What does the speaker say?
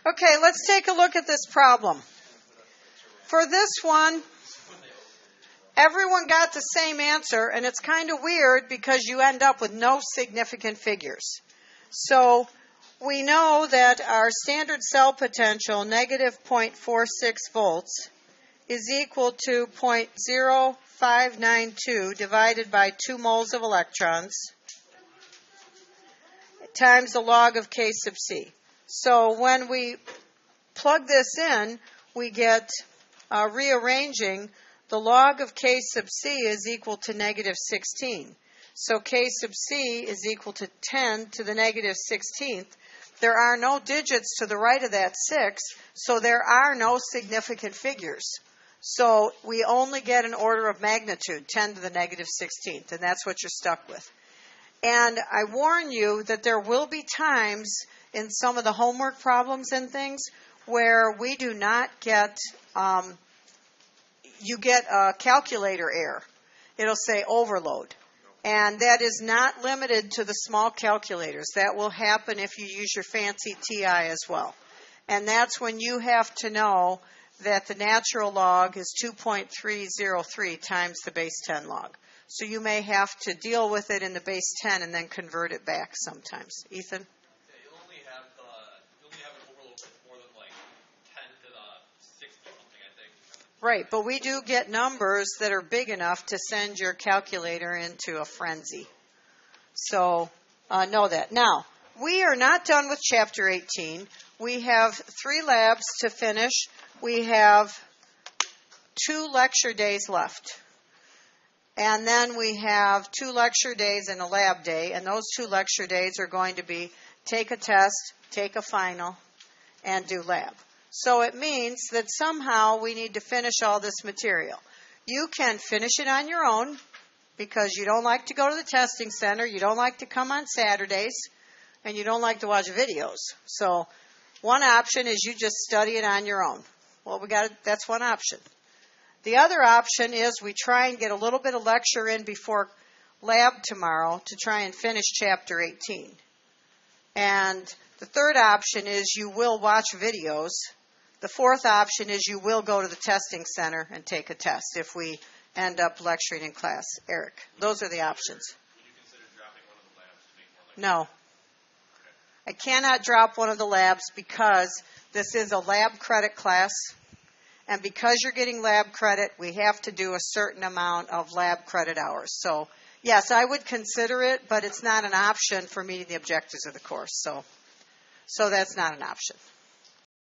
Okay, let's take a look at this problem. For this one, everyone got the same answer, and it's kind of weird because you end up with no significant figures. So we know that our standard cell potential, negative 0.46 volts, is equal to 0.0592 divided by 2 moles of electrons times the log of K sub C. So when we plug this in, we get rearranging the log of K sub C is equal to negative 16. So K sub C is equal to 10 to the negative 16th. There are no digits to the right of that 6, so there are no significant figures. So we only get an order of magnitude, 10 to the negative 16th, and that's what you're stuck with. And I warn you that there will be times in some of the homework problems and things where we do not get, you get a calculator error. It'll say overload. And that is not limited to the small calculators. That will happen if you use your fancy TI as well. And that's when you have to know that the natural log is 2.303 times the base 10 log. So you may have to deal with it in the base 10 and then convert it back sometimes. Ethan? Yeah, you'll only have an overload with more than like 10 to the 60 something, I think. Right, but we do get numbers that are big enough to send your calculator into a frenzy. So know that. Now, we are not done with Chapter 18. We have 3 labs to finish. We have 2 lecture days left. And then we have 2 lecture days and a lab day. And those 2 lecture days are going to be take a test, take a final, and do lab. So it means that somehow we need to finish all this material. You can finish it on your own because you don't like to go to the testing center, you don't like to come on Saturdays, and you don't like to watch videos. So one option is you just study it on your own. Well, that's one option. The other option is we try and get a little bit of lecture in before lab tomorrow to try and finish Chapter 18. And the third option is you will watch videos. The fourth option is you will go to the testing center and take a test if we end up lecturing in class. Eric, those are the options. Would you consider dropping one of the labs to make more lecture? No. I cannot drop one of the labs because this is a lab credit class. And because you're getting lab credit, we have to do a certain amount of lab credit hours. So, yes, I would consider it, but it's not an option for meeting the objectives of the course. So that's not an option.